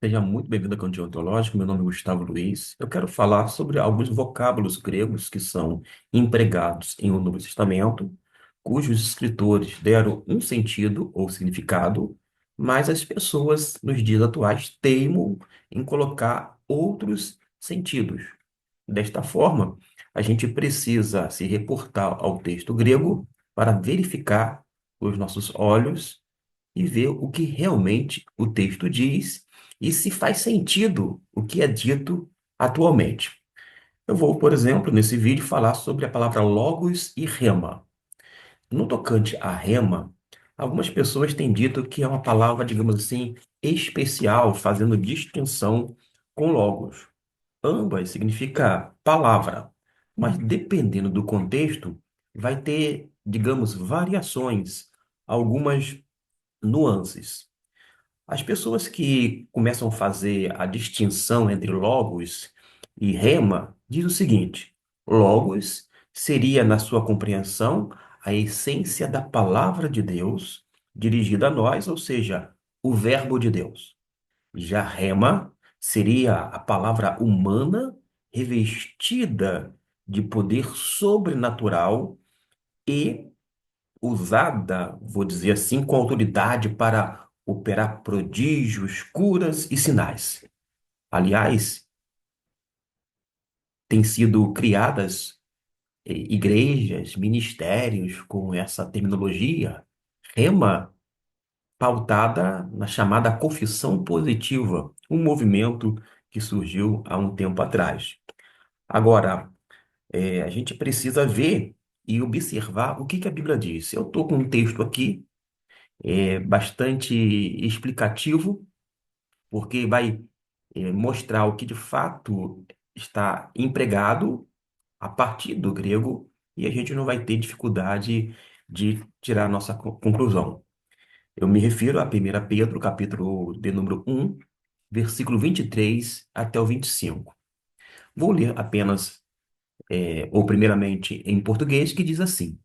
Seja muito bem-vindo ao Cantinho Ontológico. Meu nome é Gustavo Luiz. Eu quero falar sobre alguns vocábulos gregos que são empregados em o Novo Testamento, cujos escritores deram um sentido ou significado, mas as pessoas nos dias atuais teimam em colocar outros sentidos. Desta forma, a gente precisa se reportar ao texto grego para verificar com os nossos olhos e ver o que realmente o texto diz e se faz sentido o que é dito atualmente. Eu vou, por exemplo, nesse vídeo falar sobre a palavra logos e rema. No tocante a rema, algumas pessoas têm dito que é uma palavra, digamos assim, especial, fazendo distinção com logos. Ambas significa palavra, mas dependendo do contexto, vai ter, digamos, variações, algumas nuances. As pessoas que começam a fazer a distinção entre logos e rema diz o seguinte: logos seria, na sua compreensão, a essência da palavra de Deus dirigida a nós, ou seja, o verbo de Deus. Já rema seria a palavra humana revestida de poder sobrenatural e usada, vou dizer assim, com autoridade para operar prodígios, curas e sinais. Aliás, têm sido criadas igrejas, ministérios com essa terminologia, rema, pautada na chamada confissão positiva, um movimento que surgiu há um tempo atrás. Agora, a gente precisa ver e observar o que que a Bíblia diz. Eu estou com um texto aqui bastante explicativo, porque vai mostrar o que de fato está empregado a partir do grego e a gente não vai ter dificuldade de tirar a nossa conclusão. Eu me refiro a 1 Pedro, capítulo de número 1, versículo 23 até o 25. Vou ler apenas, ou primeiramente em português, que diz assim: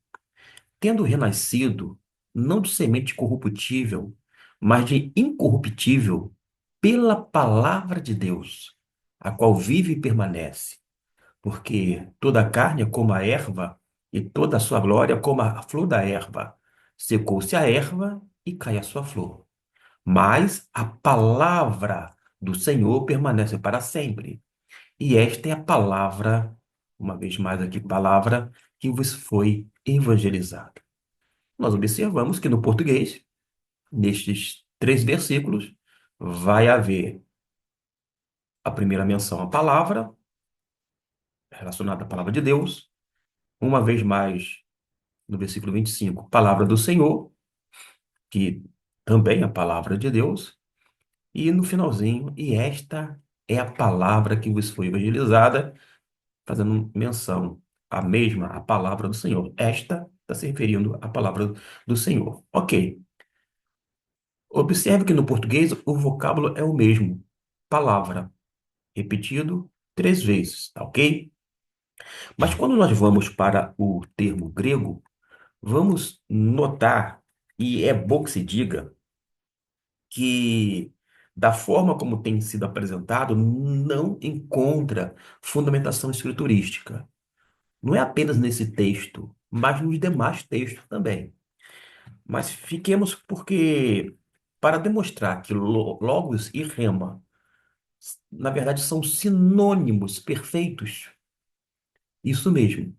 tendo renascido, não de semente corruptível, mas de incorruptível, pela palavra de Deus, a qual vive e permanece. Porque toda a carne é como a erva, e toda a sua glória como a flor da erva. Secou-se a erva e cai a sua flor. Mas a palavra do Senhor permanece para sempre. E esta é a palavra, uma vez mais aqui, palavra que vos foi evangelizada. Nós observamos que no português, nestes três versículos, vai haver a primeira menção à palavra, relacionada à palavra de Deus, uma vez mais, no versículo 25, palavra do Senhor, que também é a palavra de Deus, e no finalzinho, e esta é a palavra que vos foi evangelizada, fazendo menção à mesma, a palavra do Senhor. Esta está se referindo à palavra do Senhor. Ok. Observe que no português o vocábulo é o mesmo. Palavra, repetido três vezes, tá ok? Mas quando nós vamos para o termo grego, vamos notar, e é bom que se diga, que da forma como tem sido apresentado, não encontra fundamentação escriturística. Não é apenas nesse texto, mas nos demais textos também. Mas fiquemos porque, para demonstrar que logos e rema na verdade, são sinônimos perfeitos. Isso mesmo.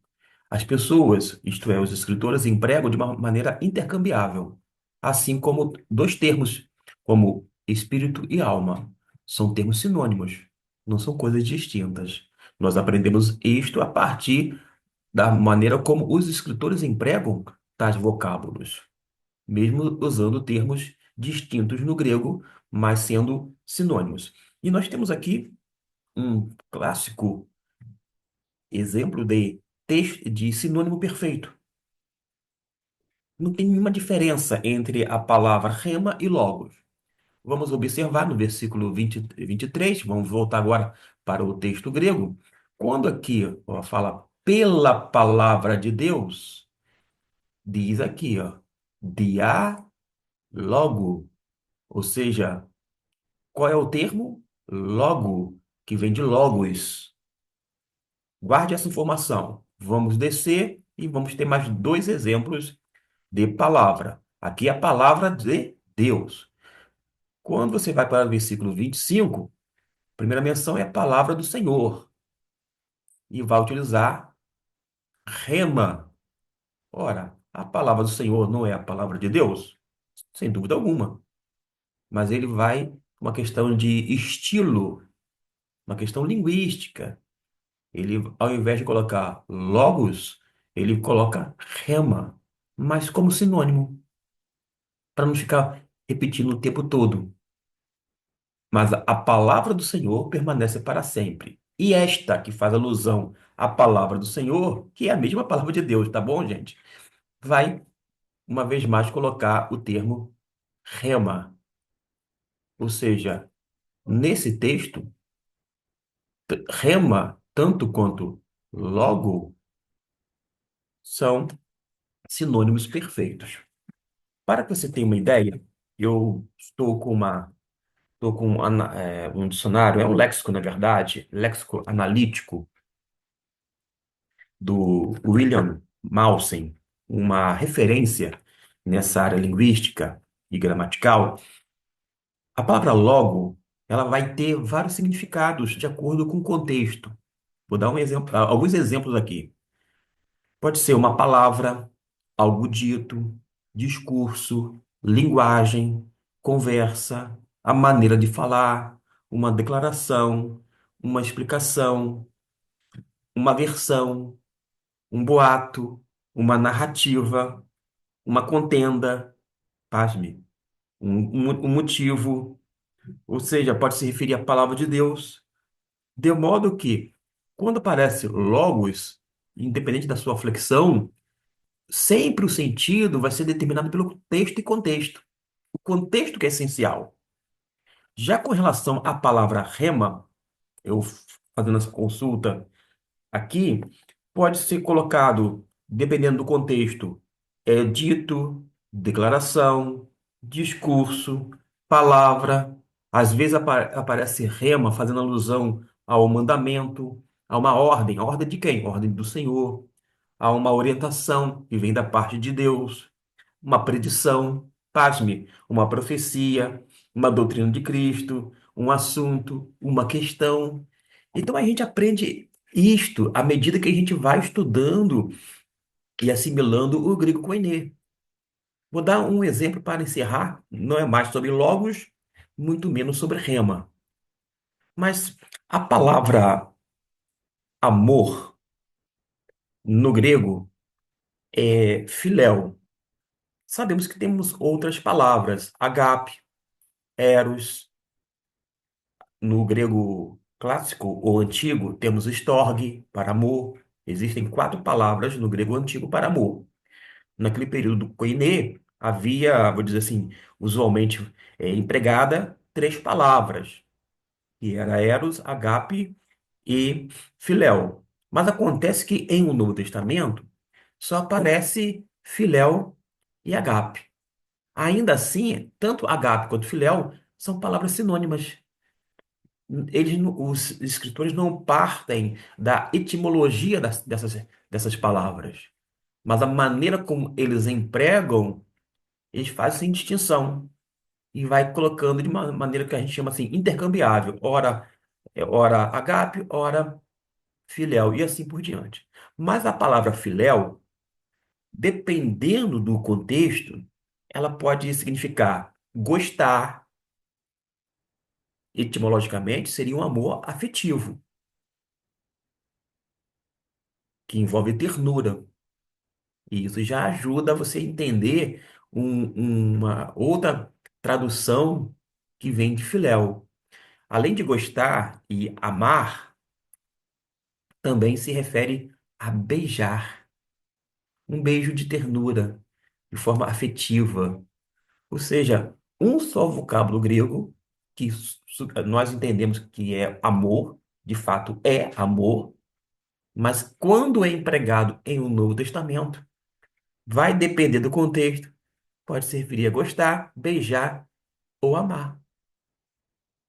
As pessoas, isto é, os escritores, empregam de uma maneira intercambiável, assim como dois termos, como espírito e alma, são termos sinônimos, não são coisas distintas. Nós aprendemos isto a partir da maneira como os escritores empregam tais vocábulos, mesmo usando termos distintos no grego, mas sendo sinônimos. E nós temos aqui um clássico exemplo de texto de sinônimo perfeito. Não tem nenhuma diferença entre a palavra rema e logos. Vamos observar no versículo 23, vamos voltar agora para o texto grego. Quando aqui ó, fala pela palavra de Deus, diz aqui, ó, diálogo, ou seja, Qual é o termo? Logo, que vem de logos. Guarde essa informação. Vamos descer e vamos ter mais dois exemplos de palavra. Aqui é a palavra de Deus. Quando você vai para o versículo 25, a primeira menção é a palavra do Senhor e vai utilizar rema. Ora, a palavra do Senhor não é a palavra de Deus? Sem dúvida alguma. Mas ele vai uma questão de estilo, uma questão linguística. Ele, ao invés de colocar logos, ele coloca rema, mas como sinônimo, para não ficar repetindo o tempo todo. Mas a palavra do Senhor permanece para sempre. E esta que faz alusão à palavra do Senhor, que é a mesma palavra de Deus, tá bom, gente? Vai, uma vez mais, colocar o termo rema. Ou seja, nesse texto, rema, tanto quanto logo, são sinônimos perfeitos. Para que você tenha uma ideia, eu estou com um dicionário, é um léxico, na verdade, léxico analítico do William Mawson, uma referência nessa área linguística e gramatical. A palavra logo, ela vai ter vários significados de acordo com o contexto. Vou dar um exemplo, alguns exemplos aqui. Pode ser uma palavra, algo dito, discurso, linguagem, conversa, a maneira de falar, uma declaração, uma explicação, uma versão, um boato, uma narrativa, uma contenda, pasme, um motivo, ou seja, pode se referir à palavra de Deus, de modo que, quando aparece logos, independente da sua flexão, sempre o sentido vai ser determinado pelo texto e contexto. O contexto que é essencial. Já com relação à palavra rema, eu fazendo essa consulta aqui, pode ser colocado, dependendo do contexto, dito, declaração, discurso, palavra. Às vezes aparece rema fazendo alusão ao mandamento, a uma ordem. A ordem de quem? A ordem do Senhor. A uma orientação que vem da parte de Deus, uma predição, pasme, uma profecia, uma doutrina de Cristo, um assunto, uma questão. Então a gente aprende isto à medida que a gente vai estudando e assimilando o grego koiné. Vou dar um exemplo para encerrar, não é mais sobre logos, muito menos sobre rema. Mas a palavra amor no grego é filéu. Sabemos que temos outras palavras, agape, eros. No grego clássico ou antigo, temos storge, para amor. Existem quatro palavras no grego antigo para amor. Naquele período do koiné, havia, vou dizer assim, usualmente empregada três palavras, que era eros, agape e filéu. Mas acontece que em o Novo Testamento só aparece filéu e agape. Ainda assim, tanto agape quanto filéu são palavras sinônimas. Os escritores não partem da etimologia dessas palavras, mas a maneira como eles empregam, eles fazem sem distinção e vai colocando de uma maneira que a gente chama assim, intercambiável. Ora agape, ora filéu, e assim por diante. Mas a palavra filéu, dependendo do contexto, ela pode significar gostar, etimologicamente, seria um amor afetivo, que envolve ternura. E isso já ajuda você a entender uma outra tradução que vem de filéu. Além de gostar e amar, também se refere a beijar. Um beijo de ternura, de forma afetiva. Ou seja, um só vocábulo grego, que nós entendemos que é amor, de fato é amor, mas quando é empregado em um Novo Testamento, vai depender do contexto. Pode se referir a gostar, beijar ou amar.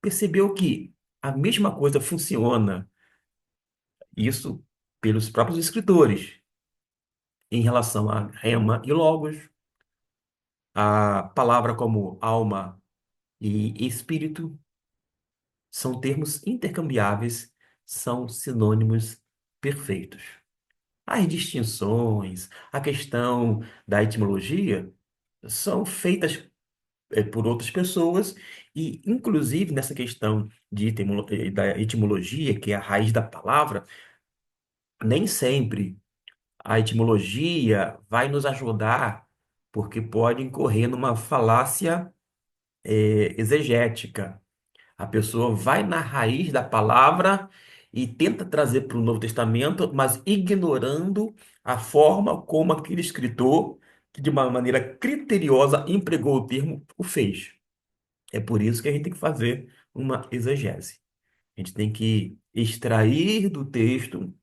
percebeu que a mesma coisa funciona, isso pelos próprios escritores, em relação a rema e logos, a palavra como alma e espírito são termos intercambiáveis, são sinônimos perfeitos. As distinções, a questão da etimologia são feitas por outras pessoas e, inclusive, nessa questão da etimologia, que é a raiz da palavra, nem sempre a etimologia vai nos ajudar, porque pode incorrer numa falácia, exegética. A pessoa vai na raiz da palavra e tenta trazer para o Novo Testamento, mas ignorando a forma como aquele escritor, que de uma maneira criteriosa empregou o termo, o fez. É por isso que a gente tem que fazer uma exegese. A gente tem que extrair do texto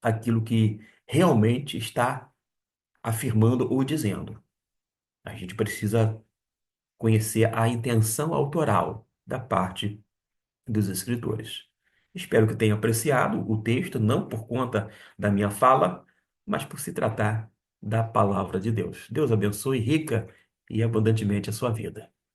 aquilo que realmente está afirmando ou dizendo. A gente precisa conhecer a intenção autoral da parte dos escritores. Espero que tenha apreciado o texto, não por conta da minha fala, mas por se tratar da palavra de Deus. Deus abençoe rica e abundantemente a sua vida.